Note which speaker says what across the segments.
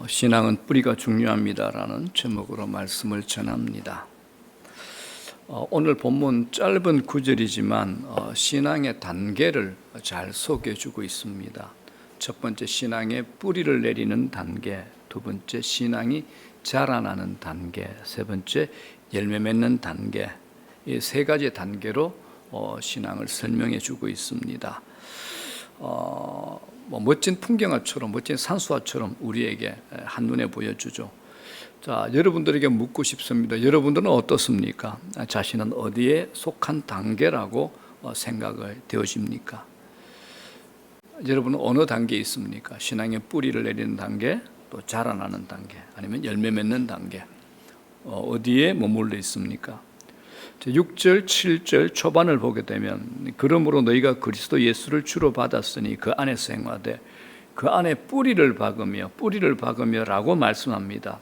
Speaker 1: 신앙은 뿌리가 중요합니다라는 제목으로 말씀을 전합니다. 오늘 본문 짧은 구절이지만 신앙의 단계를 잘 소개해주고 있습니다. 첫 번째, 신앙의 뿌리를 내리는 단계. 두 번째, 신앙이 자라나는 단계. 세 번째, 열매 맺는 단계. 이 세 가지 단계로 신앙을 설명해주고 있습니다. 멋진 풍경화처럼, 멋진 산수화처럼 우리에게 한눈에 보여주죠. 자, 여러분들에게 묻고 싶습니다. 여러분들은 어떻습니까? 자신은 어디에 속한 단계라고 생각을 되어집니까? 여러분은 어느 단계에 있습니까? 신앙의 뿌리를 내리는 단계, 또 자라나는 단계, 아니면 열매 맺는 단계. 어디에 머물러 있습니까? 6절, 7절 초반을 보게 되면 그러므로 너희가 그리스도 예수를 주로 받았으니 그 안에서 행하되 그 안에 뿌리를 박으며 라고 말씀합니다.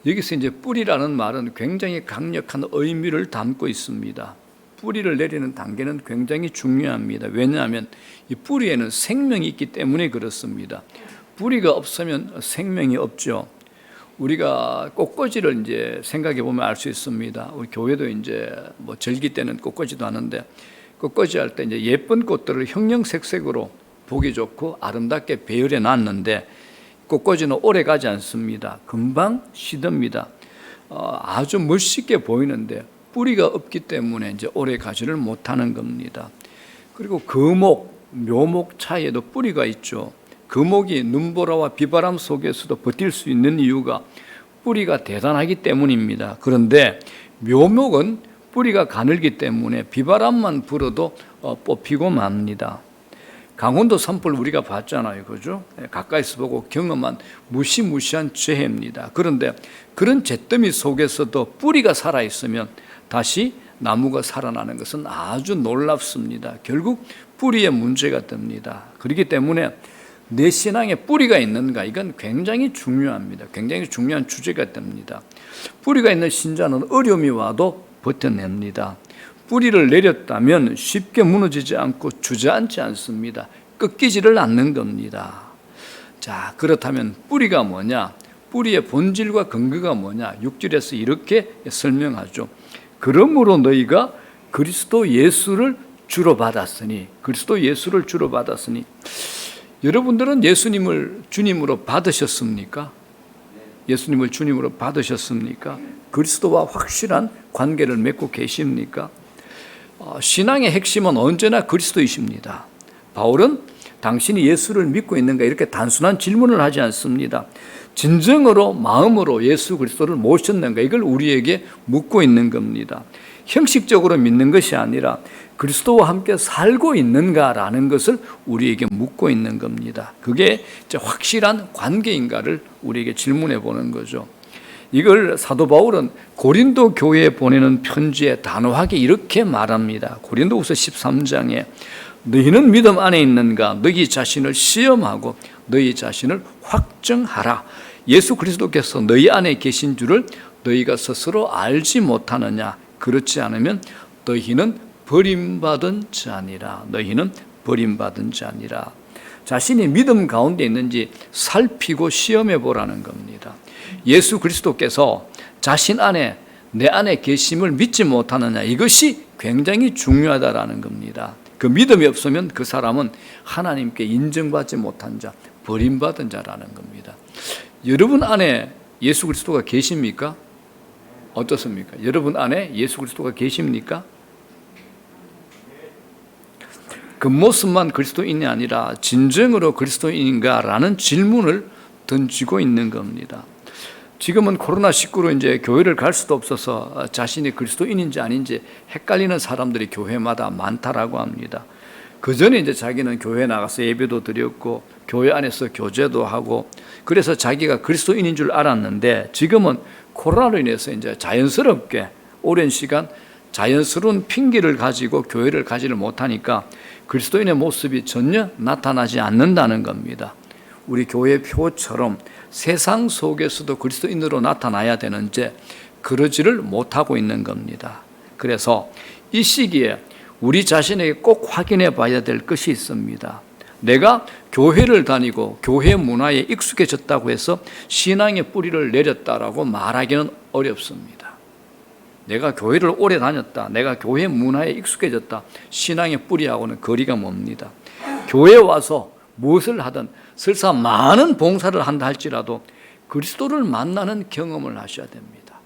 Speaker 1: 여기서 이제 뿌리라는 말은 굉장히 강력한 의미를 담고 있습니다. 뿌리를 내리는 단계는 굉장히 중요합니다. 왜냐하면 이 뿌리에는 생명이 있기 때문에 그렇습니다. 뿌리가 없으면 생명이 없죠. 우리가 꽃꽂이를 이제 생각해 보면 알 수 있습니다. 우리 교회도 이제 절기 때는 꽃꽂이도 하는데, 꽃꽂이 할 때 이제 예쁜 꽃들을 형형색색으로 보기 좋고 아름답게 배열해 놨는데 꽃꽂이는 오래 가지 않습니다. 금방 시듭니다. 아주 멋있게 보이는데 뿌리가 없기 때문에 이제 오래 가지를 못하는 겁니다. 그리고 거목, 묘목 차이에도 뿌리가 있죠. 거목이 눈보라와 비바람 속에서도 버틸 수 있는 이유가 뿌리가 대단하기 때문입니다. 그런데 묘목은 뿌리가 가늘기 때문에 비바람만 불어도 뽑히고 맙니다. 강원도 산불 우리가 봤잖아요, 그죠? 가까이서 보고 경험한 무시무시한 재해입니다. 그런데 그런 잿더미 속에서도 뿌리가 살아있으면 다시 나무가 살아나는 것은 아주 놀랍습니다. 결국 뿌리에 문제가 듭니다. 그렇기 때문에 내 신앙에 뿌리가 있는가, 이건 굉장히 중요합니다. 굉장히 중요한 주제가 됩니다. 뿌리가 있는 신자는 어려움이 와도 버텨냅니다. 뿌리를 내렸다면 쉽게 무너지지 않고 주저앉지 않습니다. 꺾이지를 않는 겁니다. 자, 그렇다면 뿌리가 뭐냐? 뿌리의 본질과 근거가 뭐냐? 6절에서 이렇게 설명하죠. 그러므로 너희가 그리스도 예수를 주로 받았으니, 여러분들은 예수님을 주님으로 받으셨습니까? 예수님을 주님으로 받으셨습니까? 그리스도와 확실한 관계를 맺고 계십니까? 신앙의 핵심은 언제나 그리스도이십니다. 바울은 당신이 예수를 믿고 있는가 이렇게 단순한 질문을 하지 않습니다. 진정으로 마음으로 예수 그리스도를 모셨는가, 이걸 우리에게 묻고 있는 겁니다. 형식적으로 믿는 것이 아니라 그리스도와 함께 살고 있는가라는 것을 우리에게 묻고 있는 겁니다. 그게 확실한 관계인가를 우리에게 질문해 보는 거죠. 이걸 사도 바울은 고린도 교회에 보내는 편지에 단호하게 이렇게 말합니다. 고린도후서 13장에 너희는 믿음 안에 있는가? 너희 자신을 시험하고 너희 자신을 확증하라. 예수 그리스도께서 너희 안에 계신 줄을 너희가 스스로 알지 못하느냐? 그렇지 않으면 너희는 버림받은 자니라. 자신이 믿음 가운데 있는지 살피고 시험해 보라는 겁니다. 예수 그리스도께서 자신 안에, 내 안에 계심을 믿지 못하느냐, 이것이 굉장히 중요하다라는 겁니다. 그 믿음이 없으면 그 사람은 하나님께 인정받지 못한 자, 버림받은 자라는 겁니다. 여러분 안에 예수 그리스도가 계십니까? 어떻습니까? 여러분 안에 예수 그리스도가 계십니까? 겉모습만 그리스도인이 아니라 진정으로 그리스도인인가라는 질문을 던지고 있는 겁니다. 지금은 코로나19로 이제 교회를 갈 수도 없어서 자신이 그리스도인인지 아닌지 헷갈리는 사람들이 교회마다 많다라고 합니다. 그 전에 이제 자기는 교회에 나가서 예배도 드렸고 교회 안에서 교제도 하고 그래서 자기가 그리스도인인 줄 알았는데, 지금은 코로나로 인해서 이제 자연스럽게 오랜 시간 자연스러운 핑계를 가지고 교회를 가지를 못하니까 그리스도인의 모습이 전혀 나타나지 않는다는 겁니다. 우리 교회 표처럼 세상 속에서도 그리스도인으로 나타나야 되는데 그러지를 못하고 있는 겁니다. 그래서 이 시기에 우리 자신에게 꼭 확인해 봐야 될 것이 있습니다. 내가 교회를 다니고 교회 문화에 익숙해졌다고 해서 신앙의 뿌리를 내렸다라고 말하기는 어렵습니다. 내가 교회를 오래 다녔다, 내가 교회 문화에 익숙해졌다, 신앙의 뿌리하고는 거리가 멉니다. 교회에 와서 무엇을 하든 설사 많은 봉사를 한다 할지라도 그리스도를 만나는 경험을 하셔야 됩니다.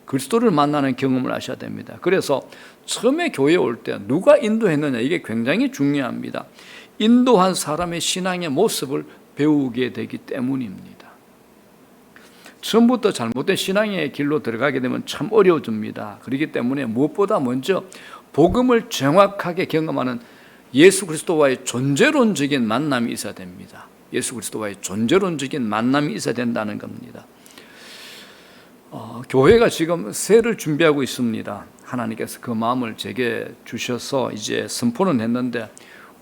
Speaker 1: 그리스도를 만나는 경험을 하셔야 됩니다. 그래서 처음에 교회에 올 때 누가 인도했느냐, 이게 굉장히 중요합니다. 인도한 사람의 신앙의 모습을 배우게 되기 때문입니다. 처음부터 잘못된 신앙의 길로 들어가게 되면 참 어려워집니다. 그렇기 때문에 무엇보다 먼저 복음을 정확하게 경험하는 예수 그리스도와의 존재론적인 만남이 있어야 됩니다. 예수 그리스도와의 존재론적인 만남이 있어야 된다는 겁니다. 교회가 지금 세를 준비하고 있습니다. 하나님께서 그 마음을 제게 주셔서 이제 선포는 했는데,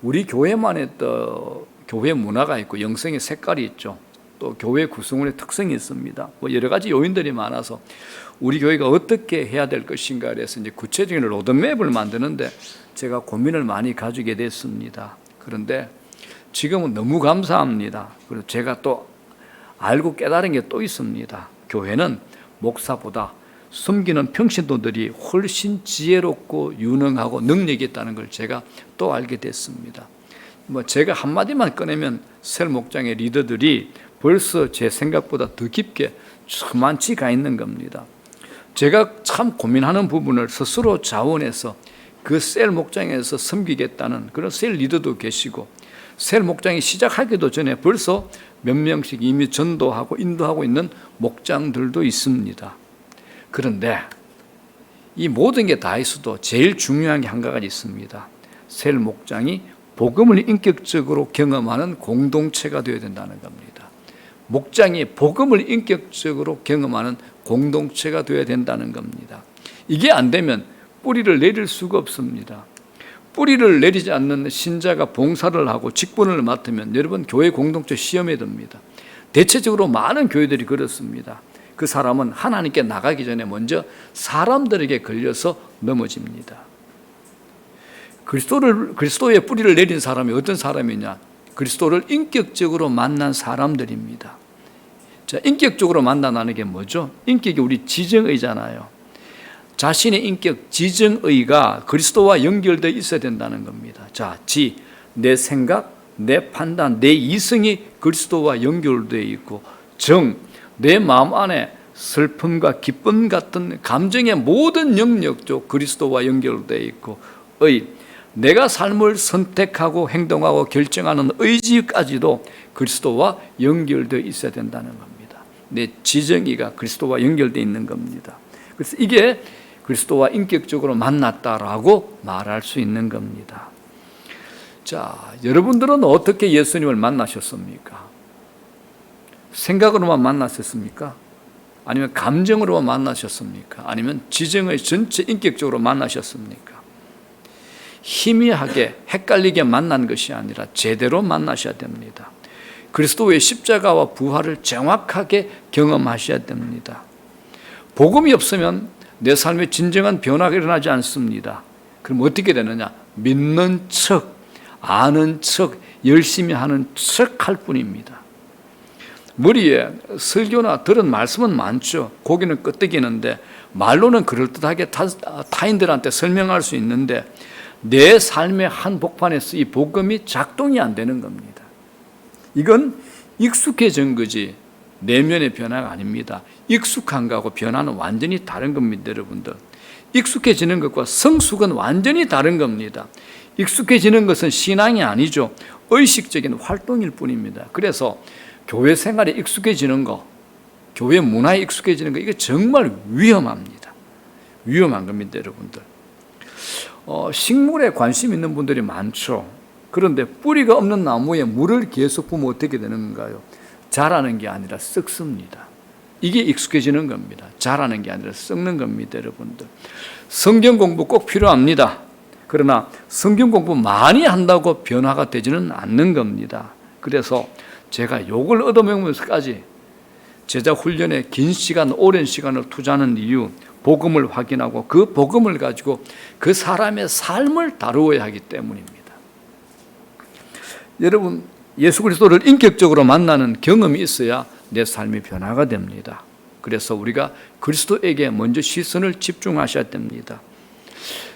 Speaker 1: 우리 교회만의 또 교회 문화가 있고 영성의 색깔이 있죠. 또 교회 구성원의 특성이 있습니다. 여러 가지 요인들이 많아서 우리 교회가 어떻게 해야 될 것인가에 대해서 이제 구체적인 로드맵을 만드는데 제가 고민을 많이 가지게 됐습니다. 그런데 지금은 너무 감사합니다. 그리고 제가 또 알고 깨달은 게 또 있습니다. 교회는 목사보다 섬기는 평신도들이 훨씬 지혜롭고 유능하고 능력이 있다는 걸 제가 또 알게 됐습니다. 제가 한마디만 꺼내면 셀 목장의 리더들이 벌써 제 생각보다 더 깊게 저만치 가 있는 겁니다. 제가 참 고민하는 부분을 스스로 자원해서 그 셀 목장에서 섬기겠다는 그런 셀 리더도 계시고, 셀 목장이 시작하기도 전에 벌써 몇 명씩 이미 전도하고 인도하고 있는 목장들도 있습니다. 그런데 이 모든 게 다 있어도 제일 중요한 게 한 가지 있습니다. 셀 목장이 복음을 인격적으로 경험하는 공동체가 되어야 된다는 겁니다. 목장이 복음을 인격적으로 경험하는 공동체가 되어야 된다는 겁니다. 이게 안 되면 뿌리를 내릴 수가 없습니다. 뿌리를 내리지 않는 신자가 봉사를 하고 직분을 맡으면 여러분 교회 공동체 시험에 듭니다. 대체적으로 많은 교회들이 그렇습니다. 그 사람은 하나님께 나가기 전에 먼저 사람들에게 걸려서 넘어집니다. 그리스도의 뿌리를 내린 사람이 어떤 사람이냐? 그리스도를 인격적으로 만난 사람들입니다. 자, 인격적으로 만나는 게 뭐죠? 인격이 우리 지정의잖아요. 자신의 인격 지정의가 그리스도와 연결되어 있어야 된다는 겁니다. 자, 내 생각, 내 판단, 내 이성이 그리스도와 연결되어 있고, 내 마음 안에 슬픔과 기쁨 같은 감정의 모든 영역도 그리스도와 연결되어 있고, 내가 삶을 선택하고 행동하고 결정하는 의지까지도 그리스도와 연결되어 있어야 된다는 겁니다. 내 지정의가 그리스도와 연결되어 있는 겁니다. 그래서 이게 그리스도와 인격적으로 만났다라고 말할 수 있는 겁니다. 자, 여러분들은 어떻게 예수님을 만나셨습니까? 생각으로만 만나셨습니까? 아니면 감정으로만 만나셨습니까? 아니면 지정의 전체 인격적으로 만나셨습니까? 희미하게 헷갈리게 만난 것이 아니라 제대로 만나셔야 됩니다. 그리스도의 십자가와 부활을 정확하게 경험하셔야 됩니다. 복음이 없으면 내 삶에 진정한 변화가 일어나지 않습니다. 그럼 어떻게 되느냐? 믿는 척, 아는 척, 열심히 하는 척 할 뿐입니다. 머리에 설교나 들은 말씀은 많죠. 고기는 끄떡이는데 말로는 그럴듯하게 타인들한테 설명할 수 있는데 내 삶의 한 복판에서 이 복음이 작동이 안 되는 겁니다. 이건 익숙해진 거지 내면의 변화가 아닙니다. 익숙한 거하고 변화는 완전히 다른 겁니다, 여러분들. 익숙해지는 것과 성숙은 완전히 다른 겁니다. 익숙해지는 것은 신앙이 아니죠. 의식적인 활동일 뿐입니다. 그래서 교회 생활에 익숙해지는 거, 교회 문화에 익숙해지는 거, 이게 정말 위험합니다. 위험한 겁니다, 여러분들. 식물에 관심 있는 분들이 많죠. 그런데 뿌리가 없는 나무에 물을 계속 부으면 어떻게 되는 건가요? 자라는 게 아니라 썩습니다. 이게 익숙해지는 겁니다. 자라는 게 아니라 썩는 겁니다, 여러분들. 성경 공부 꼭 필요합니다. 그러나 성경 공부 많이 한다고 변화가 되지는 않는 겁니다. 그래서 제가 욕을 얻어먹으면서까지 제자 훈련에 긴 시간, 오랜 시간을 투자하는 이유, 복음을 확인하고 그 복음을 가지고 그 사람의 삶을 다루어야 하기 때문입니다. 여러분, 예수 그리스도를 인격적으로 만나는 경험이 있어야 내 삶이 변화가 됩니다. 그래서 우리가 그리스도에게 먼저 시선을 집중하셔야 됩니다.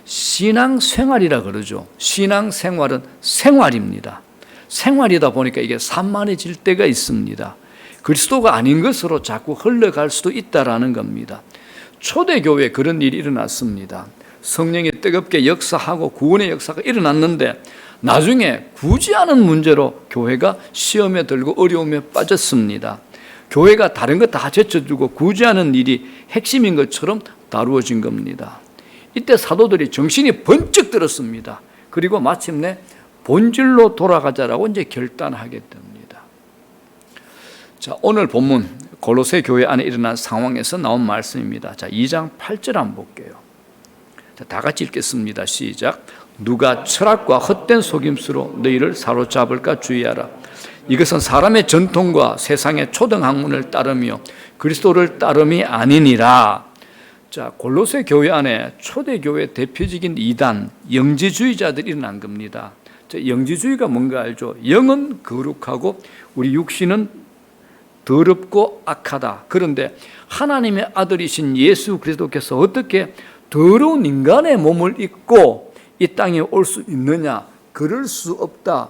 Speaker 1: 신앙생활이라 그러죠. 신앙생활은 생활입니다. 생활이다 보니까 이게 산만해질 때가 있습니다. 그리스도가 아닌 것으로 자꾸 흘러갈 수도 있다라는 겁니다. 초대교회에 그런 일이 일어났습니다. 성령이 뜨겁게 역사하고 구원의 역사가 일어났는데 나중에 굳이 않은 문제로 교회가 시험에 들고 어려움에 빠졌습니다. 교회가 다른 거 다 제쳐두고 굳이 않은 일이 핵심인 것처럼 다루어진 겁니다. 이때 사도들이 정신이 번쩍 들었습니다. 그리고 마침내 본질로 돌아가자라고 이제 결단하게 됩니다. 자, 오늘 본문 골로새 교회 안에 일어난 상황에서 나온 말씀입니다. 자, 2장 8절 한번 볼게요. 자, 다 같이 읽겠습니다. 시작. 누가 철학과 헛된 속임수로 너희를 사로잡을까 주의하라. 이것은 사람의 전통과 세상의 초등학문을 따르며 그리스도를 따름이 아니니라. 자, 골로새 교회 안에 초대교회 대표적인 이단 영지주의자들이 일어난 겁니다. 자, 영지주의가 뭔가 알죠? 영은 거룩하고 우리 육신은 더럽고 악하다. 그런데 하나님의 아들이신 예수 그리스도께서 어떻게 더러운 인간의 몸을 입고 이 땅에 올 수 있느냐? 그럴 수 없다.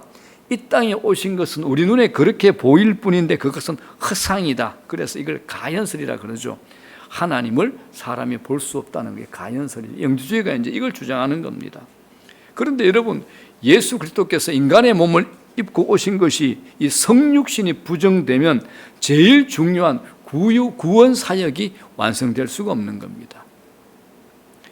Speaker 1: 이 땅에 오신 것은 우리 눈에 그렇게 보일 뿐인데 그것은 허상이다. 그래서 이걸 가연설이라 그러죠. 하나님을 사람이 볼 수 없다는 게 가연설이죠. 영지주의가 이제 이걸 주장하는 겁니다. 그런데 여러분, 예수 그리스도께서 인간의 몸을 입고 오신 것이 이 성육신이 부정되면 제일 중요한 구원 사역이 완성될 수가 없는 겁니다.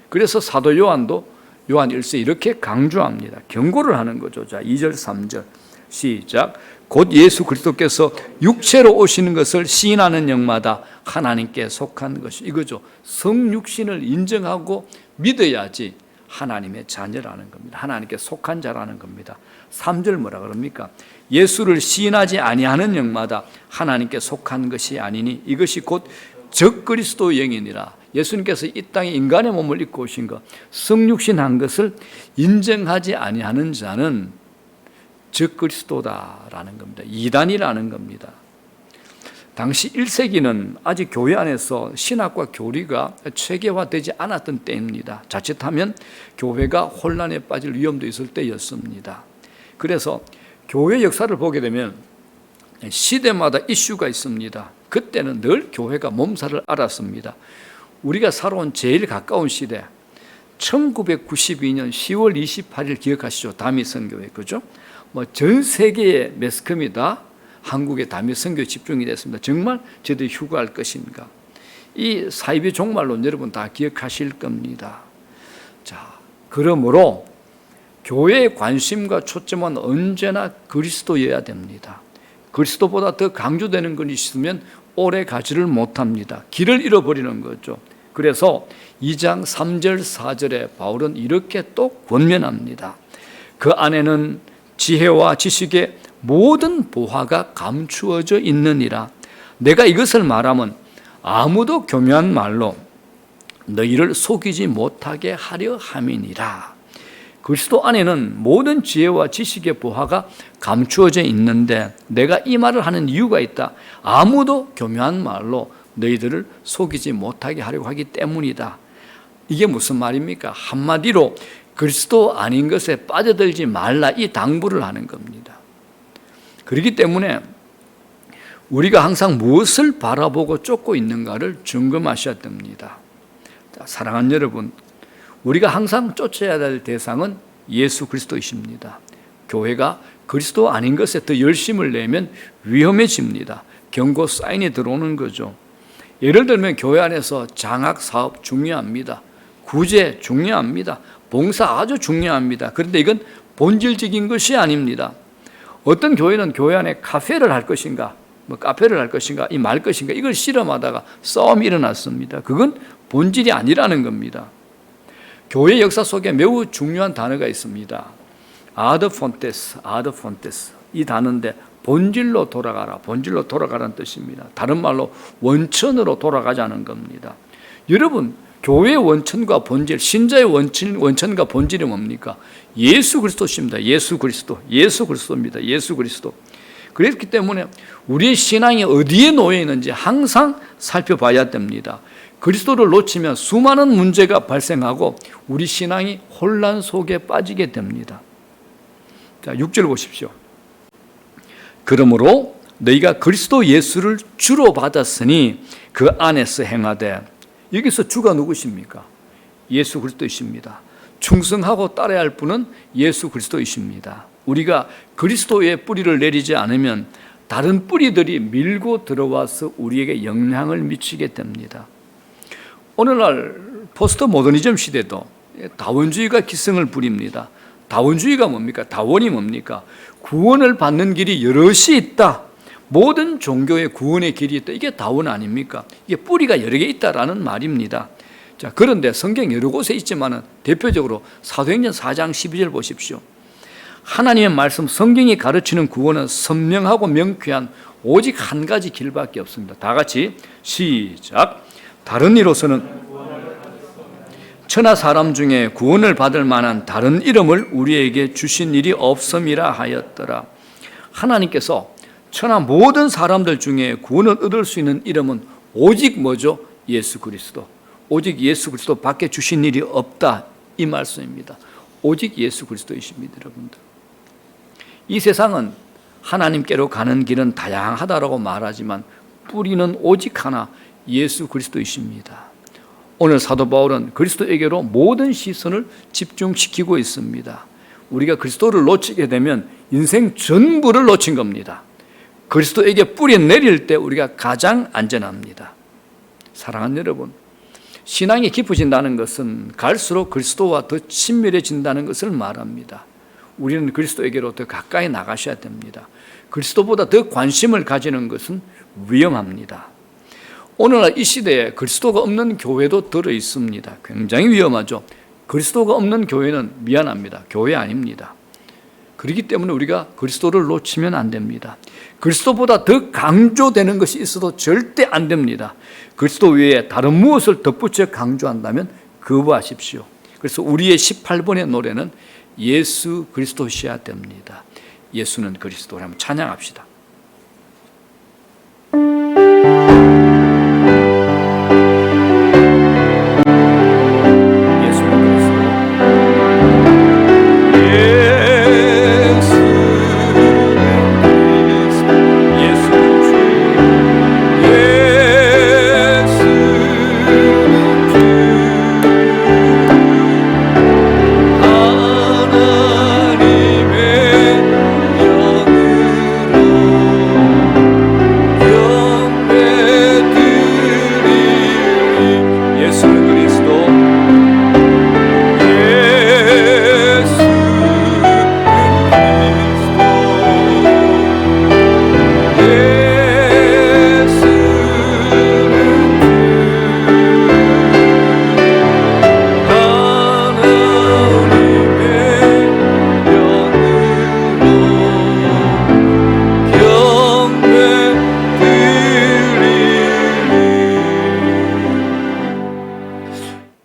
Speaker 1: 그래서 사도 요한도 요한 1서 이렇게 강조합니다. 경고를 하는 거죠. 자, 2절 3절 시작. 곧 예수 그리스도께서 육체로 오시는 것을 시인하는 영마다 하나님께 속한 것이 이거죠. 성육신을 인정하고 믿어야지 하나님의 자녀라는 겁니다. 하나님께 속한 자라는 겁니다. 3절 뭐라 그럽니까? 예수를 시인하지 아니하는 영마다 하나님께 속한 것이 아니니 이것이 곧 적그리스도 영이니라. 예수님께서 이 땅에 인간의 몸을 입고 오신 것, 성육신한 것을 인정하지 아니하는 자는 적그리스도다라는 겁니다. 이단이라는 겁니다. 당시 1세기는 아직 교회 안에서 신학과 교리가 체계화되지 않았던 때입니다. 자칫하면 교회가 혼란에 빠질 위험도 있을 때였습니다. 그래서 교회 역사를 보게 되면 시대마다 이슈가 있습니다. 그때는 늘 교회가 몸살을 앓았습니다. 우리가 살아온 제일 가까운 시대 1992년 10월 28일 기억하시죠? 다미 선교회, 그죠? 전 세계의 매스컴이 다 한국의 다미 선교에 집중이 됐습니다. 정말 저들이 휴가할 것인가? 이 사이비 종말론 여러분 다 기억하실 겁니다. 자, 그러므로 교회의 관심과 초점은 언제나 그리스도여야 됩니다. 그리스도보다 더 강조되는 것이 있으면 오래 가지를 못합니다. 길을 잃어버리는 거죠. 그래서 2장 3절 4절에 바울은 이렇게 또 권면합니다. 그 안에는 지혜와 지식의 모든 보화가 감추어져 있느니라. 내가 이것을 말하면 아무도 교묘한 말로 너희를 속이지 못하게 하려 함이니라. 그리스도 안에는 모든 지혜와 지식의 보화가 감추어져 있는데 내가 이 말을 하는 이유가 있다. 아무도 교묘한 말로 너희들을 속이지 못하게 하려고 하기 때문이다. 이게 무슨 말입니까? 한마디로 그리스도 아닌 것에 빠져들지 말라, 이 당부를 하는 겁니다. 그렇기 때문에 우리가 항상 무엇을 바라보고 쫓고 있는가를 점검하셔야 됩니다. 사랑하는 여러분, 우리가 항상 쫓아야 될 대상은 예수 그리스도이십니다. 교회가 그리스도 아닌 것에 더 열심을 내면 위험해집니다. 경고 사인이 들어오는 거죠. 예를 들면 교회 안에서 장학 사업 중요합니다. 구제 중요합니다. 봉사 아주 중요합니다. 그런데 이건 본질적인 것이 아닙니다. 어떤 교회는 교회 안에 카페를 할 것인가, 카페를 할 것인가, 이 말 것인가, 이걸 실험하다가 싸움이 일어났습니다. 그건 본질이 아니라는 겁니다. 교회 역사 속에 매우 중요한 단어가 있습니다. 아드 폰테스. 이 단어인데 본질로 돌아가라, 본질로 돌아가라는 뜻입니다. 다른 말로 원천으로 돌아가자는 겁니다. 여러분, 교회의 원천과 본질, 신자의 원천과 본질이 뭡니까? 예수 그리스도십니다. 예수 그리스도입니다. 예수 그리스도. 그렇기 때문에 우리의 신앙이 어디에 놓여 있는지 항상 살펴봐야 됩니다. 그리스도를 놓치면 수많은 문제가 발생하고 우리 신앙이 혼란 속에 빠지게 됩니다. 자, 6절 보십시오. 그러므로 너희가 그리스도 예수를 주로 받았으니 그 안에서 행하되. 여기서 주가 누구십니까? 예수 그리스도이십니다. 충성하고 따라야 할 분은 예수 그리스도이십니다. 우리가 그리스도의 뿌리를 내리지 않으면 다른 뿌리들이 밀고 들어와서 우리에게 영향을 미치게 됩니다. 오늘날 포스트 모더니즘 시대도 다원주의가 기승을 부립니다. 다원주의가 뭡니까? 다원이 뭡니까? 구원을 받는 길이 여럿이 있다. 모든 종교의 구원의 길이 있다. 이게 다원 아닙니까? 이게 뿌리가 여러 개 있다라는 말입니다. 자, 그런데 성경 여러 곳에 있지만은 대표적으로 사도행전 4장 12절 보십시오. 하나님의 말씀 성경이 가르치는 구원은 선명하고 명쾌한 오직 한 가지 길밖에 없습니다. 다 같이 시작. 다른 이로서는 천하 사람 중에 구원을 받을 만한 다른 이름을 우리에게 주신 일이 없음이라 하였더라. 하나님께서 천하 모든 사람들 중에 구원을 얻을 수 있는 이름은 오직 뭐죠? 예수 그리스도. 오직 예수 그리스도 밖에 주신 일이 없다, 이 말씀입니다. 오직 예수 그리스도이십니다, 여러분들. 이 세상은 하나님께로 가는 길은 다양하다라고 말하지만 뿌리는 오직 하나, 예수 그리스도이십니다. 오늘 사도 바울은 그리스도에게로 모든 시선을 집중시키고 있습니다. 우리가 그리스도를 놓치게 되면 인생 전부를 놓친 겁니다. 그리스도에게 뿌리 내릴 때 우리가 가장 안전합니다. 사랑하는 여러분, 신앙이 깊어진다는 것은 갈수록 그리스도와 더 친밀해진다는 것을 말합니다. 우리는 그리스도에게로 더 가까이 나가셔야 됩니다. 그리스도보다 더 관심을 가지는 것은 위험합니다. 오늘날 이 시대에 그리스도가 없는 교회도 들어 있습니다. 굉장히 위험하죠. 그리스도가 없는 교회는 미안합니다. 교회 아닙니다. 그렇기 때문에 우리가 그리스도를 놓치면 안 됩니다. 그리스도보다 더 강조되는 것이 있어도 절대 안 됩니다. 그리스도 외에 다른 무엇을 덧붙여 강조한다면 거부하십시오. 그래서 우리의 18번의 노래는 예수 그리스도셔야 됩니다. 예수는 그리스도. 한번 찬양합시다.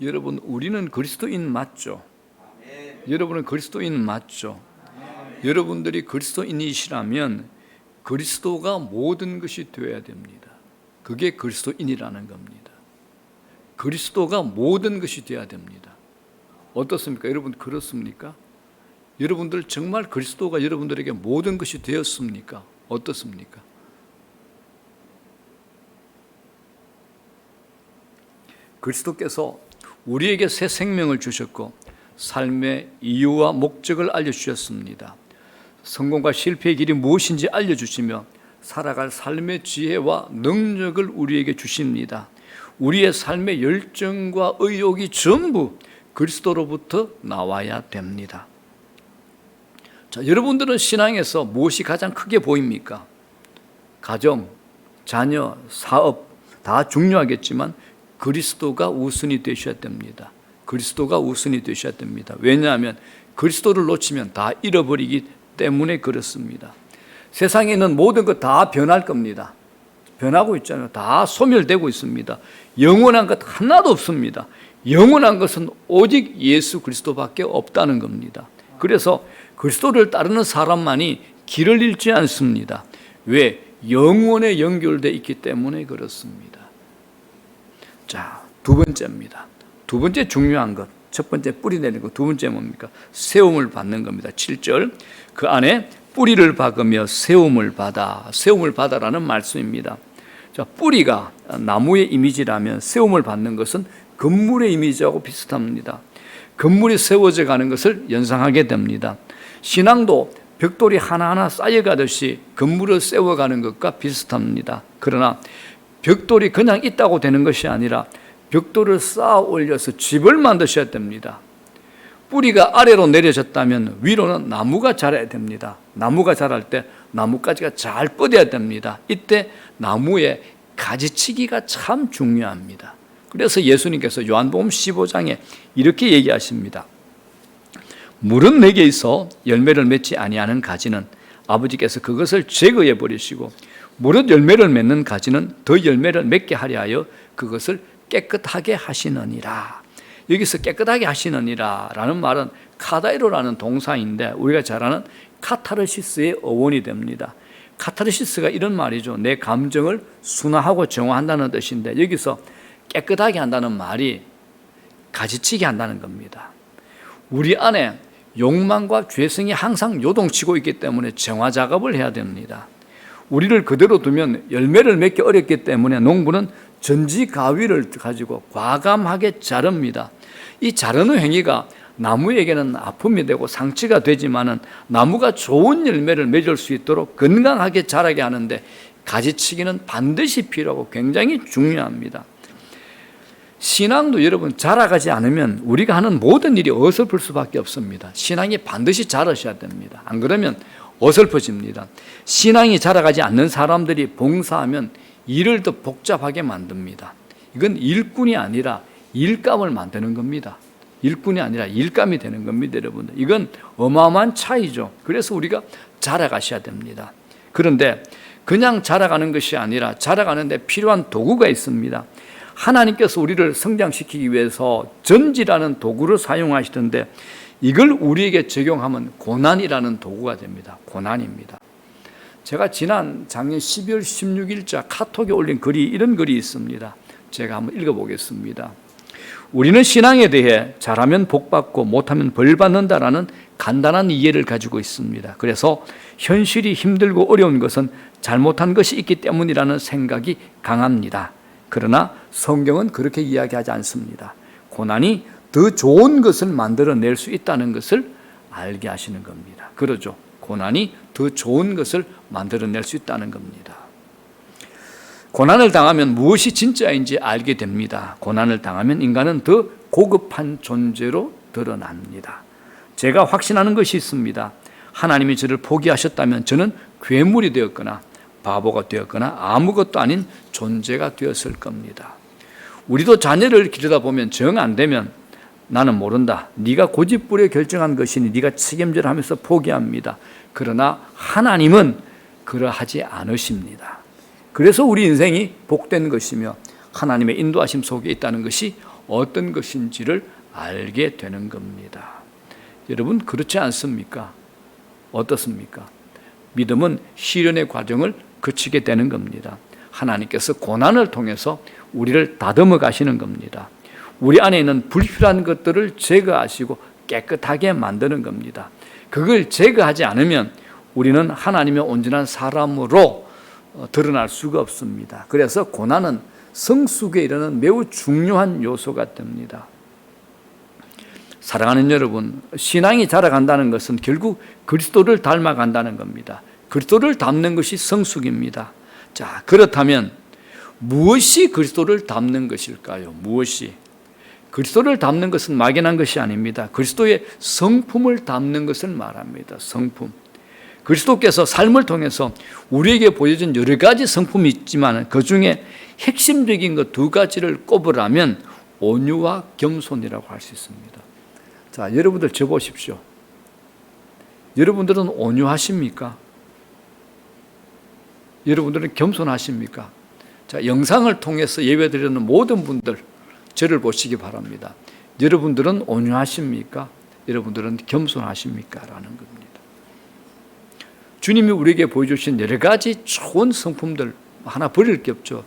Speaker 1: 여러분, 우리는 그리스도인 맞죠? 여러분은 그리스도인 맞죠? 여러분들이 그리스도인이시라면 그리스도가 모든 것이 되어야 됩니다. 그게 그리스도인이라는 겁니다. 그리스도가 모든 것이 되어야 됩니다. 어떻습니까? 여러분, 그렇습니까? 여러분들 정말 그리스도가 여러분들에게 모든 것이 되었습니까? 어떻습니까? 그리스도께서 우리에게 새 생명을 주셨고 삶의 이유와 목적을 알려주셨습니다. 성공과 실패의 길이 무엇인지 알려주시며 살아갈 삶의 지혜와 능력을 우리에게 주십니다. 우리의 삶의 열정과 의욕이 전부 그리스도로부터 나와야 됩니다. 자, 여러분들은 신앙에서 무엇이 가장 크게 보입니까? 가정, 자녀, 사업 다 중요하겠지만 그리스도가 우선이 되셔야 됩니다. 그리스도가 우선이 되셔야 됩니다. 왜냐하면 그리스도를 놓치면 다 잃어버리기 때문에 그렇습니다. 세상에 있는 모든 것 다 변할 겁니다. 변하고 있잖아요. 다 소멸되고 있습니다. 영원한 것 하나도 없습니다. 영원한 것은 오직 예수 그리스도밖에 없다는 겁니다. 그래서 그리스도를 따르는 사람만이 길을 잃지 않습니다. 왜? 영원에 연결되어 있기 때문에 그렇습니다. 자, 두 번째입니다. 두 번째 중요한 것. 첫 번째 뿌리 내리는 것. 두 번째 뭡니까? 세움을 받는 겁니다. 7절. 그 안에 뿌리를 박으며 세움을 받아. 세움을 받아라는 말씀입니다. 자, 뿌리가 나무의 이미지라면 세움을 받는 것은 건물의 이미지하고 비슷합니다. 건물이 세워져 가는 것을 연상하게 됩니다. 신앙도 벽돌이 하나하나 쌓여가듯이 건물을 세워가는 것과 비슷합니다. 그러나 벽돌이 그냥 있다고 되는 것이 아니라 벽돌을 쌓아 올려서 집을 만드셔야 됩니다. 뿌리가 아래로 내려졌다면 위로는 나무가 자라야 됩니다. 나무가 자랄 때 나뭇가지가 잘 뻗어야 됩니다. 이때 나무의 가지치기가 참 중요합니다. 그래서 예수님께서 요한복음 15장에 이렇게 얘기하십니다. 물은 내게 있어 열매를 맺지 아니하는 가지는 아버지께서 그것을 제거해 버리시고 무릇 열매를 맺는 가지는 더 열매를 맺게 하려 하여 그것을 깨끗하게 하시느니라. 여기서 깨끗하게 하시느니라 라는 말은 카다이로라는 동사인데 우리가 잘 아는 카타르시스의 어원이 됩니다. 카타르시스가 이런 말이죠. 내 감정을 순화하고 정화한다는 뜻인데 여기서 깨끗하게 한다는 말이 가지치게 한다는 겁니다. 우리 안에 욕망과 죄성이 항상 요동치고 있기 때문에 정화 작업을 해야 됩니다. 우리를 그대로 두면 열매를 맺기 어렵기 때문에 농부는 전지가위를 가지고 과감하게 자릅니다. 이 자르는 행위가 나무에게는 아픔이 되고 상처가 되지만은 나무가 좋은 열매를 맺을 수 있도록 건강하게 자라게 하는데 가지치기는 반드시 필요하고 굉장히 중요합니다. 신앙도 여러분 자라가지 않으면 우리가 하는 모든 일이 어설플 수밖에 없습니다. 신앙이 반드시 자라셔야 됩니다. 안 그러면 어설퍼집니다. 신앙이 자라가지 않는 사람들이 봉사하면 일을 더 복잡하게 만듭니다. 이건 일꾼이 아니라 일감을 만드는 겁니다. 일꾼이 아니라 일감이 되는 겁니다, 여러분들. 이건 어마어마한 차이죠. 그래서 우리가 자라가셔야 됩니다. 그런데 그냥 자라가는 것이 아니라 자라가는데 필요한 도구가 있습니다. 하나님께서 우리를 성장시키기 위해서 전지라는 도구를 사용하시던데 이걸 우리에게 적용하면 고난이라는 도구가 됩니다. 고난입니다. 제가 지난 작년 12월 16일자 카톡에 올린 글이 이런 글이 있습니다. 제가 한번 읽어보겠습니다. 우리는 신앙에 대해 잘하면 복받고 못하면 벌받는다라는 간단한 이해를 가지고 있습니다. 그래서 현실이 힘들고 어려운 것은 잘못한 것이 있기 때문이라는 생각이 강합니다. 그러나 성경은 그렇게 이야기하지 않습니다. 고난이 더 좋은 것을 만들어낼 수 있다는 것을 알게 하시는 겁니다. 그러죠. 고난이 더 좋은 것을 만들어낼 수 있다는 겁니다. 고난을 당하면 무엇이 진짜인지 알게 됩니다. 고난을 당하면 인간은 더 고급한 존재로 드러납니다. 제가 확신하는 것이 있습니다. 하나님이 저를 포기하셨다면 저는 괴물이 되었거나 바보가 되었거나 아무것도 아닌 존재가 되었을 겁니다. 우리도 자녀를 기르다 보면 정 안 되면 나는 모른다. 네가 고집부려 결정한 것이니 네가 책임져라 하면서 포기합니다. 그러나 하나님은 그러하지 않으십니다. 그래서 우리 인생이 복된 것이며 하나님의 인도하심 속에 있다는 것이 어떤 것인지를 알게 되는 겁니다. 여러분 그렇지 않습니까? 어떻습니까? 믿음은 시련의 과정을 거치게 되는 겁니다. 하나님께서 고난을 통해서 우리를 다듬어 가시는 겁니다. 우리 안에 있는 불필요한 것들을 제거하시고 깨끗하게 만드는 겁니다. 그걸 제거하지 않으면 우리는 하나님의 온전한 사람으로 드러날 수가 없습니다. 그래서 고난은 성숙에 이르는 매우 중요한 요소가 됩니다. 사랑하는 여러분, 신앙이 자라간다는 것은 결국 그리스도를 닮아간다는 겁니다. 그리스도를 닮는 것이 성숙입니다. 자, 그렇다면 무엇이 그리스도를 닮는 것일까요? 무엇이? 그리스도를 닮는 것은 막연한 것이 아닙니다. 그리스도의 성품을 닮는 것을 말합니다. 성품. 그리스도께서 삶을 통해서 우리에게 보여준 여러 가지 성품이 있지만 그 중에 핵심적인 것 두 가지를 꼽으라면 온유와 겸손이라고 할 수 있습니다. 자, 여러분들 저 보십시오. 여러분들은 온유하십니까? 여러분들은 겸손하십니까? 자, 영상을 통해서 예배드리는 모든 분들, 저를 보시기 바랍니다. 여러분들은 온유하십니까? 여러분들은 겸손하십니까? 라는 겁니다. 주님이 우리에게 보여주신 여러 가지 좋은 성품들 하나 버릴 게 없죠.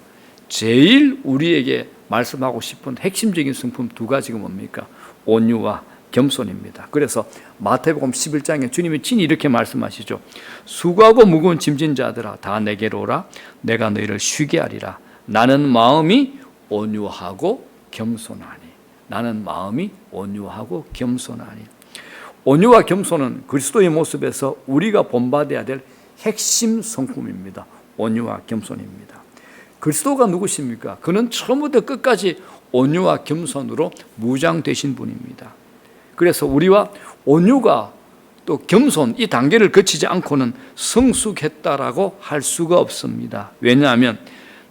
Speaker 1: 제일 우리에게 말씀하고 싶은 핵심적인 성품 두 가지가 뭡니까? 온유와 겸손입니다. 그래서 마태복음 11장에 주님이 친히 이렇게 말씀하시죠. 수고하고 무거운 짐진 자들아 다 내게로 오라. 내가 너희를 쉬게 하리라. 나는 마음이 온유하고 겸손하니. 나는 마음이 온유하고 겸손하니. 온유와 겸손은 그리스도의 모습에서 우리가 본받아야 될 핵심 성품입니다. 온유와 겸손입니다. 그리스도가 누구십니까? 그는 처음부터 끝까지 온유와 겸손으로 무장되신 분입니다. 그래서 우리와 온유가 또 겸손 이 단계를 거치지 않고는 성숙했다라고 할 수가 없습니다. 왜냐하면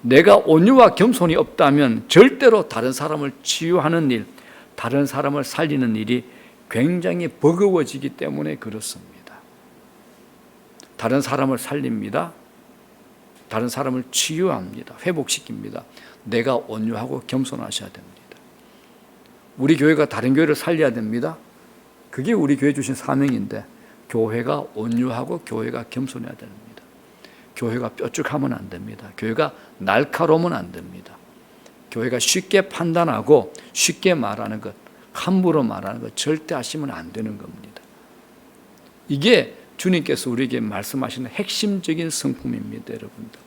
Speaker 1: 내가 온유와 겸손이 없다면 절대로 다른 사람을 치유하는 일, 다른 사람을 살리는 일이 굉장히 버거워지기 때문에 그렇습니다. 다른 사람을 살립니다. 다른 사람을 치유합니다. 회복시킵니다. 내가 온유하고 겸손하셔야 됩니다. 우리 교회가 다른 교회를 살려야 됩니다. 그게 우리 교회 주신 사명인데 교회가 온유하고 교회가 겸손해야 됩니다. 교회가 뾰족하면 안 됩니다. 교회가 날카로우면 안 됩니다. 교회가 쉽게 판단하고 쉽게 말하는 것, 함부로 말하는 것 절대 하시면 안 되는 겁니다. 이게 주님께서 우리에게 말씀하시는 핵심적인 성품입니다, 여러분들.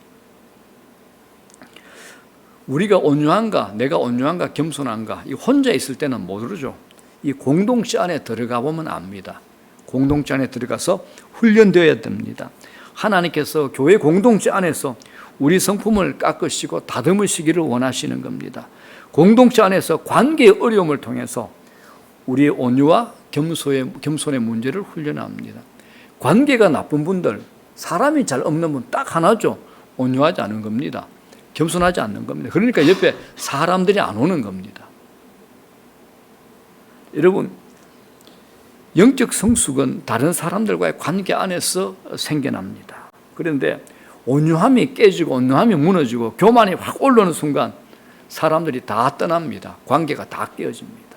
Speaker 1: 우리가 온유한가, 내가 온유한가, 겸손한가, 이 혼자 있을 때는 모르죠. 이 공동체 안에 들어가 보면 압니다. 공동체 안에 들어가서 훈련되어야 됩니다. 하나님께서 교회 공동체 안에서 우리 성품을 깎으시고 다듬으시기를 원하시는 겁니다. 공동체 안에서 관계의 어려움을 통해서 우리의 온유와 겸손의 문제를 훈련합니다. 관계가 나쁜 분들, 사람이 잘 없는 분 딱 하나죠. 온유하지 않은 겁니다. 겸손하지 않는 겁니다. 그러니까 옆에 사람들이 안 오는 겁니다. 여러분, 영적 성숙은 다른 사람들과의 관계 안에서 생겨납니다. 그런데 온유함이 깨지고 온유함이 무너지고 교만이 확 올라오는 순간 사람들이 다 떠납니다. 관계가 다 깨어집니다.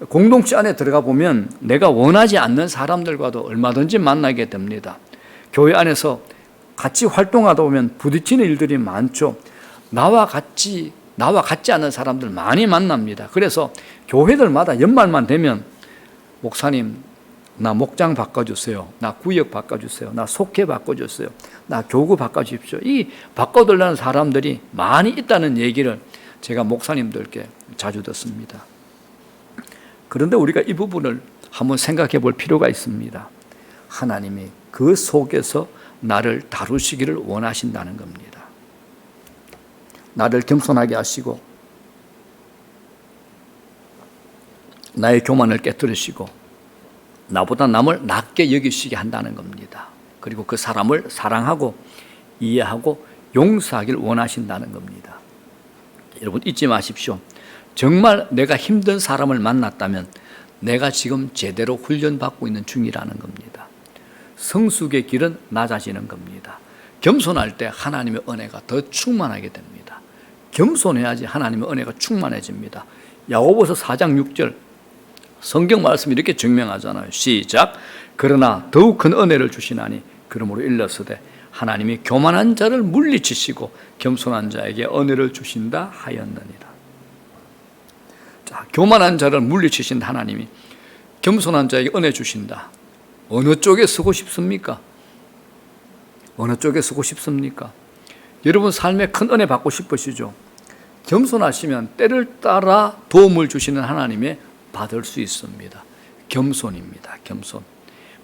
Speaker 1: 공동체 안에 들어가 보면 내가 원하지 않는 사람들과도 얼마든지 만나게 됩니다. 교회 안에서 같이 활동하다 보면 부딪히는 일들이 많죠. 나와 같지 않은 사람들 많이 만납니다. 그래서 교회들마다 연말만 되면 목사님, 나 목장 바꿔주세요. 나 구역 바꿔주세요. 나 속회 바꿔주세요. 나 교구 바꿔주십시오. 이 바꿔달라는 사람들이 많이 있다는 얘기를 제가 목사님들께 자주 듣습니다. 그런데 우리가 이 부분을 한번 생각해 볼 필요가 있습니다. 하나님이 그 속에서 나를 다루시기를 원하신다는 겁니다. 나를 겸손하게 하시고 나의 교만을 깨뜨리시고 나보다 남을 낮게 여기시게 한다는 겁니다. 그리고 그 사람을 사랑하고 이해하고 용서하기를 원하신다는 겁니다. 여러분 잊지 마십시오. 정말 내가 힘든 사람을 만났다면 내가 지금 제대로 훈련받고 있는 중이라는 겁니다. 성숙의 길은 낮아지는 겁니다. 겸손할 때 하나님의 은혜가 더 충만하게 됩니다. 겸손해야지 하나님의 은혜가 충만해집니다. 야고보서 4장 6절 성경 말씀이 이렇게 증명하잖아요. 시작. 그러나 더욱 큰 은혜를 주시나니 그러므로 일렀으되 하나님이 교만한 자를 물리치시고 겸손한 자에게 은혜를 주신다 하였느니라. 자, 교만한 자를 물리치신 하나님이 겸손한 자에게 은혜 주신다. 어느 쪽에 쓰고 싶습니까? 어느 쪽에 쓰고 싶습니까? 여러분 삶에 큰 은혜 받고 싶으시죠? 겸손하시면 때를 따라 도움을 주시는 하나님의 받을 수 있습니다. 겸손입니다. 겸손.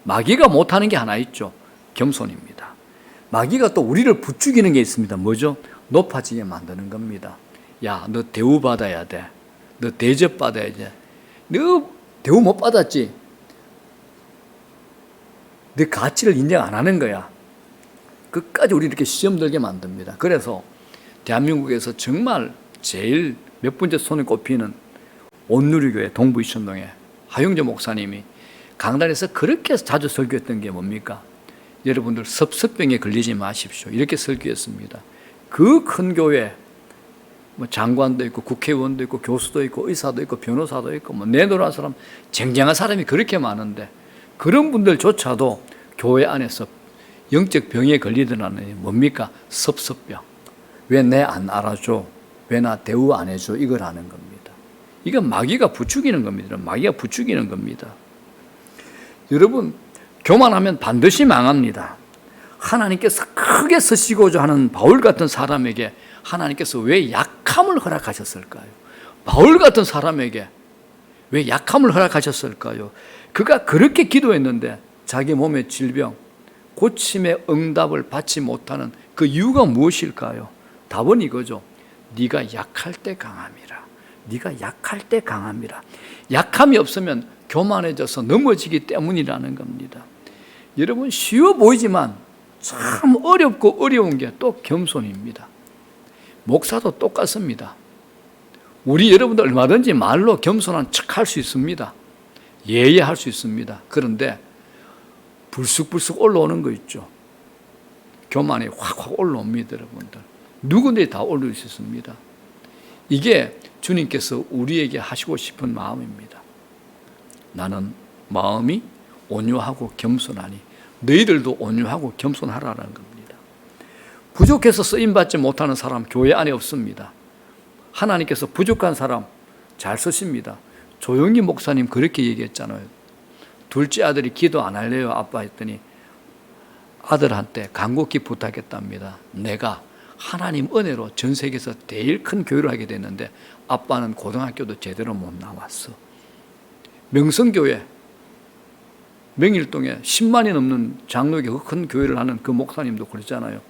Speaker 1: 마귀가 못하는 게 하나 있죠. 겸손입니다. 마귀가 또 우리를 부추기는 게 있습니다. 뭐죠? 높아지게 만드는 겁니다. 야, 너 대우받아야 돼. 너 대접받아야 돼. 너 대우 못 받았지? 너 가치를 인정 안 하는 거야. 끝까지 우리 이렇게 시험 들게 만듭니다. 그래서 대한민국에서 정말 제일 몇 번째 손에 꼽히는 온누리교회 동부이천동에 하용재 목사님이 강단에서 그렇게 자주 설교했던 게 뭡니까? 여러분들 섭섭병에 걸리지 마십시오. 이렇게 설교했습니다. 그 큰 교회 뭐 장관도 있고 국회의원도 있고 교수도 있고 의사도 있고 변호사도 있고 뭐 내노란 사람, 쟁쟁한 사람이 그렇게 많은데 그런 분들조차도 교회 안에서 영적 병에 걸리더라니 뭡니까? 섭섭병. 왜 내 안 알아줘? 왜 나 대우 안 해줘? 이걸 하는 겁니다. 이건 마귀가 부추기는 겁니다. 마귀가 부추기는 겁니다. 여러분, 교만하면 반드시 망합니다. 하나님께서 크게 쓰시고자 하는 바울 같은 사람에게 하나님께서 왜 약함을 허락하셨을까요? 바울 같은 사람에게 왜 약함을 허락하셨을까요? 그가 그렇게 기도했는데 자기 몸의 질병, 고침의 응답을 받지 못하는 그 이유가 무엇일까요? 답은 이거죠. 네가 약할 때 강함이라. 네가 약할 때 강함이라. 약함이 없으면 교만해져서 넘어지기 때문이라는 겁니다. 여러분, 쉬워 보이지만 참 어렵고 어려운 게 또 겸손입니다. 목사도 똑같습니다. 우리 여러분들 얼마든지 말로 겸손한 척 할 수 있습니다. 예의할 수 있습니다. 그런데 불쑥불쑥 올라오는 거 있죠. 교만이 확확 올라옵니다, 여러분들. 누구든지 다 올릴 수 있습니다. 이게 주님께서 우리에게 하시고 싶은 마음입니다. 나는 마음이 온유하고 겸손하니 너희들도 온유하고 겸손하라는 겁니다. 부족해서 쓰임받지 못하는 사람 교회 안에 없습니다. 하나님께서 부족한 사람 잘 쓰십니다. 조영기 목사님 그렇게 얘기했잖아요. 둘째 아들이 기도 안 할래요 아빠 했더니 아들한테 간곡히 부탁했답니다. 내가 하나님 은혜로 전 세계에서 제일 큰 교회를 하게 됐는데 아빠는 고등학교도 제대로 못 나왔어. 명성교회 명일동에 10만이 넘는 장로교 그 큰 교회를 하는 그 목사님도 그랬잖아요.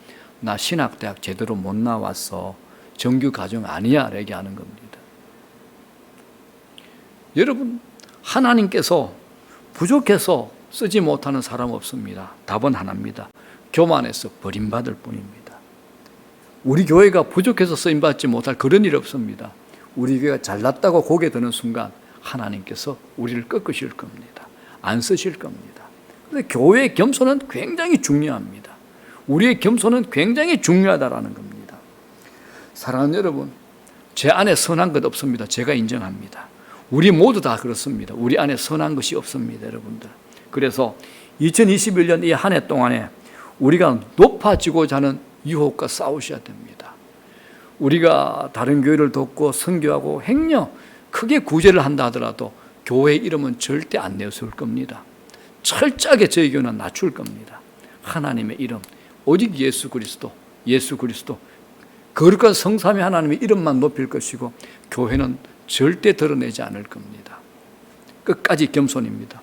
Speaker 1: 나 신학대학 제대로 못 나왔어. 정규 과정 아니야 얘기하는 겁니다. 여러분, 하나님께서 부족해서 쓰지 못하는 사람 없습니다. 답은 하나입니다. 교만해서 버림받을 뿐입니다. 우리 교회가 부족해서 쓰임받지 못할 그런 일 없습니다. 우리 교회가 잘났다고 고개 드는 순간 하나님께서 우리를 꺾으실 겁니다. 안 쓰실 겁니다. 그런데 교회의 겸손은 굉장히 중요합니다. 우리의 겸손은 굉장히 중요하다라는 겁니다. 사랑하는 여러분, 제 안에 선한 것 없습니다. 제가 인정합니다. 우리 모두 다 그렇습니다. 우리 안에 선한 것이 없습니다, 여러분들. 그래서 2021년 이 한 해 동안에 우리가 높아지고자 하는 유혹과 싸우셔야 됩니다. 우리가 다른 교회를 돕고 선교하고 행여 크게 구제를 한다 하더라도 교회의 이름은 절대 안 내세울 겁니다. 철저하게 저희 교회는 낮출 겁니다. 하나님의 이름, 오직 예수 그리스도, 거룩한 성삼위 하나님의 이름만 높일 것이고 교회는 절대 드러내지 않을 겁니다. 끝까지 겸손입니다.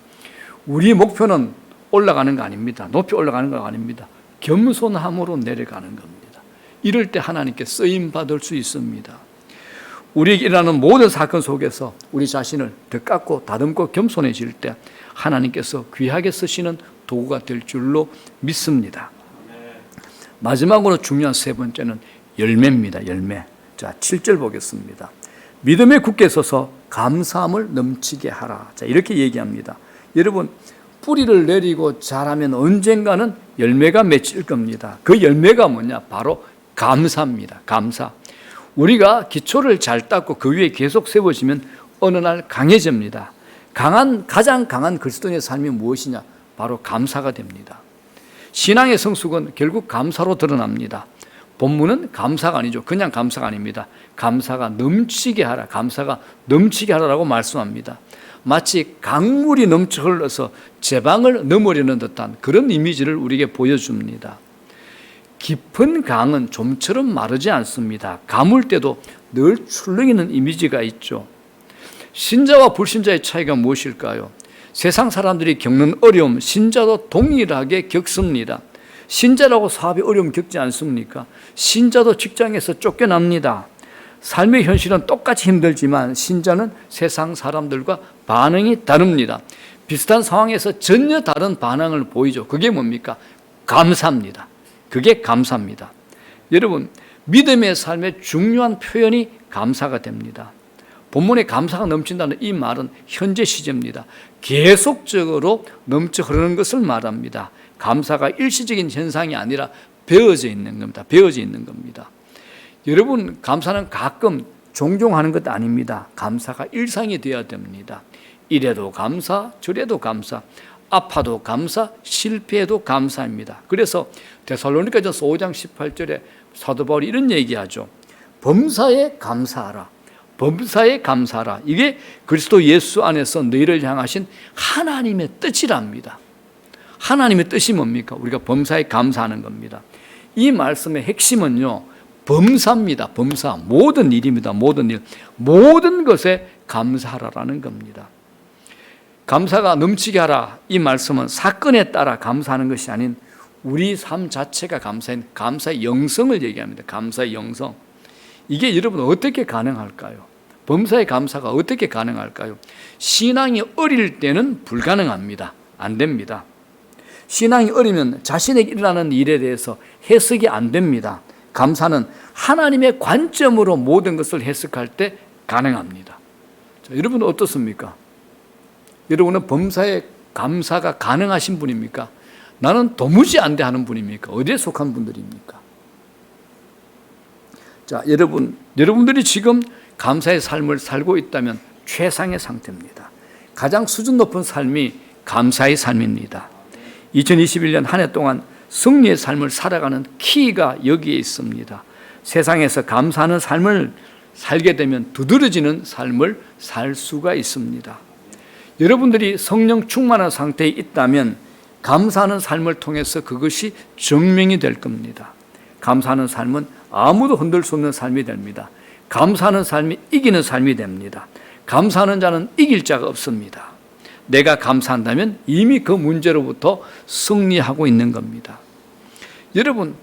Speaker 1: 우리 목표는 올라가는 거 아닙니다. 높이 올라가는 거 아닙니다. 겸손함으로 내려가는 겁니다. 이럴 때 하나님께 쓰임받을 수 있습니다. 우리에게 일어나는 모든 사건 속에서 우리 자신을 더 깎고 다듬고 겸손해질 때 하나님께서 귀하게 쓰시는 도구가 될 줄로 믿습니다. 마지막으로 중요한 세 번째는 열매입니다. 열매. 자, 7절 보겠습니다. 믿음에 굳게 서서 감사함을 넘치게 하라. 자, 이렇게 얘기합니다. 여러분, 뿌리를 내리고 자라면 언젠가는 열매가 맺힐 겁니다. 그 열매가 뭐냐? 바로 감사입니다. 감사. 우리가 기초를 잘 닦고 그 위에 계속 세워지면 어느 날 강해집니다. 가장 강한 그리스도인의 삶이 무엇이냐? 바로 감사가 됩니다. 신앙의 성숙은 결국 감사로 드러납니다. 본문은 감사가 아니죠. 그냥 감사가 아닙니다. 감사가 넘치게 하라. 감사가 넘치게 하라라고 말씀합니다. 마치 강물이 넘쳐 흘러서 제방을 넘으려는 듯한 그런 이미지를 우리에게 보여줍니다. 깊은 강은 좀처럼 마르지 않습니다. 가물 때도 늘 출렁이는 이미지가 있죠. 신자와 불신자의 차이가 무엇일까요? 세상 사람들이 겪는 어려움, 신자도 동일하게 겪습니다. 신자라고 사업에 어려움 겪지 않습니까? 신자도 직장에서 쫓겨납니다. 삶의 현실은 똑같이 힘들지만 신자는 세상 사람들과 반응이 다릅니다. 비슷한 상황에서 전혀 다른 반응을 보이죠. 그게 뭡니까? 감사입니다. 그게 감사입니다. 여러분, 믿음의 삶의 중요한 표현이 감사가 됩니다. 본문에 감사가 넘친다는 이 말은 현재 시제입니다. 계속적으로 넘쳐 흐르는 것을 말합니다. 감사가 일시적인 현상이 아니라 배어져 있는 겁니다. 배어져 있는 겁니다. 여러분, 감사는 가끔 종종 하는 것 아닙니다. 감사가 일상이 되어야 됩니다. 이래도 감사, 저래도 감사, 아파도 감사, 실패해도 감사입니다. 그래서 데살로니가전서 5장 18절에 사도 바울이 이런 얘기하죠. 범사에 감사하라. 범사에 감사하라. 이게 그리스도 예수 안에서 너희를 향하신 하나님의 뜻이랍니다. 하나님의 뜻이 뭡니까? 우리가 범사에 감사하는 겁니다. 이 말씀의 핵심은요, 범사입니다. 범사. 모든 일입니다. 모든 일. 모든 것에 감사하라라는 겁니다. 감사가 넘치게 하라. 이 말씀은 사건에 따라 감사하는 것이 아닌 우리 삶 자체가 감사인 감사의 영성을 얘기합니다. 감사의 영성. 이게 여러분 어떻게 가능할까요? 범사의 감사가 어떻게 가능할까요? 신앙이 어릴 때는 불가능합니다. 안 됩니다. 신앙이 어리면 자신에게 일어나는 일에 대해서 해석이 안 됩니다. 감사는 하나님의 관점으로 모든 것을 해석할 때 가능합니다. 자, 여러분은 어떻습니까? 여러분은 범사의 감사가 가능하신 분입니까? 나는 도무지 안 돼 하는 분입니까? 어디에 속한 분들입니까? 자, 여러분들이 지금 감사의 삶을 살고 있다면 최상의 상태입니다. 가장 수준 높은 삶이 감사의 삶입니다. 2021년 한 해 동안 승리의 삶을 살아가는 키가 여기에 있습니다. 세상에서 감사하는 삶을 살게 되면 두드러지는 삶을 살 수가 있습니다. 여러분들이 성령 충만한 상태에 있다면 감사하는 삶을 통해서 그것이 증명이 될 겁니다. 감사하는 삶은 아무도 흔들 수 없는 삶이 됩니다. 감사하는 삶이 이기는 삶이 됩니다. 감사하는 자는 이길 자가 없습니다. 내가 감사한다면 이미 그 문제로부터 승리하고 있는 겁니다. 여러분,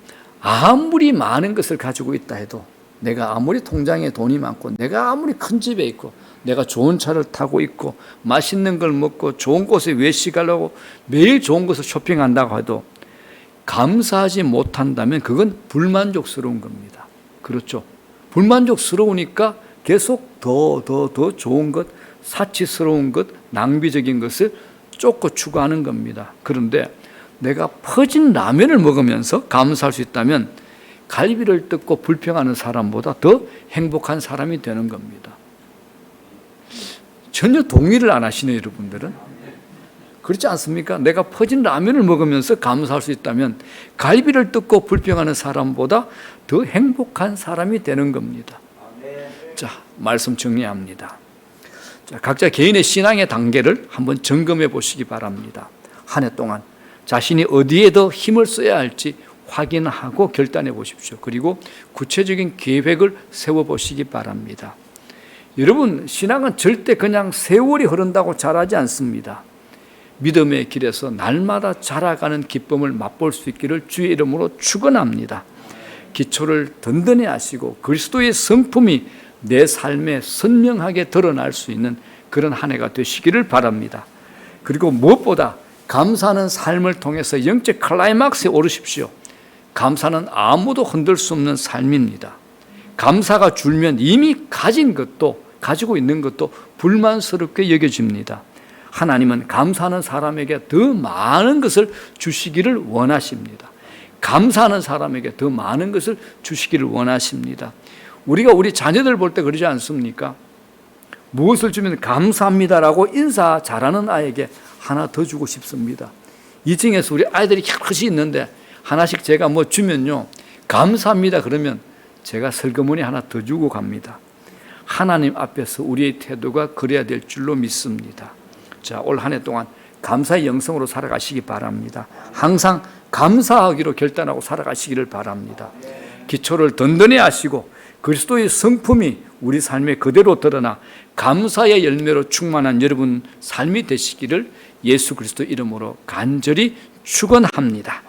Speaker 1: 아무리 많은 것을 가지고 있다 해도, 내가 아무리 통장에 돈이 많고, 내가 아무리 큰 집에 있고, 내가 좋은 차를 타고 있고, 맛있는 걸 먹고, 좋은 곳에 외식하려고 매일 좋은 곳을 쇼핑한다고 해도 감사하지 못한다면 그건 불만족스러운 겁니다. 그렇죠? 불만족스러우니까 계속 더 좋은 것, 사치스러운 것, 낭비적인 것을 쫓고 추구하는 겁니다. 그런데 내가 퍼진 라면을 먹으면서 감사할 수 있다면 갈비를 뜯고 불평하는 사람보다 더 행복한 사람이 되는 겁니다. 전혀 동의를 안 하시네요, 여러분들은. 그렇지 않습니까? 내가 퍼진 라면을 먹으면서 감사할 수 있다면 갈비를 뜯고 불평하는 사람보다 더 행복한 사람이 되는 겁니다. 자, 말씀 정리합니다. 자, 각자 개인의 신앙의 단계를 한번 점검해 보시기 바랍니다. 한 해 동안 자신이 어디에 더 힘을 써야 할지 확인하고 결단해 보십시오. 그리고 구체적인 계획을 세워보시기 바랍니다. 여러분, 신앙은 절대 그냥 세월이 흐른다고 자라지 않습니다. 믿음의 길에서 날마다 자라가는 기쁨을 맛볼 수 있기를 주의 이름으로 축원합니다. 기초를 든든히 하시고 그리스도의 성품이 내 삶에 선명하게 드러날 수 있는 그런 한 해가 되시기를 바랍니다. 그리고 무엇보다 감사하는 삶을 통해서 영적 클라이막스에 오르십시오. 감사는 아무도 흔들 수 없는 삶입니다. 감사가 줄면 이미 가지고 있는 것도 불만스럽게 여겨집니다. 하나님은 감사하는 사람에게 더 많은 것을 주시기를 원하십니다. 감사하는 사람에게 더 많은 것을 주시기를 원하십니다. 우리가 우리 자녀들 볼 때 그러지 않습니까? 무엇을 주면 감사합니다라고 인사 잘하는 아이에게 하나 더 주고 싶습니다. 2층에서 우리 아이들이 켜끗이 있는데 하나씩 제가 뭐 주면요, 감사합니다 그러면 제가 설거무니 하나 더 주고 갑니다. 하나님 앞에서 우리의 태도가 그래야 될 줄로 믿습니다. 자, 올 한 해 동안 감사의 영성으로 살아가시기 바랍니다. 항상 감사하기로 결단하고 살아가시기를 바랍니다. 기초를 든든히 하시고 그리스도의 성품이 우리 삶에 그대로 드러나 감사의 열매로 충만한 여러분 삶이 되시기를 예수 그리스도 이름으로 간절히 축원합니다.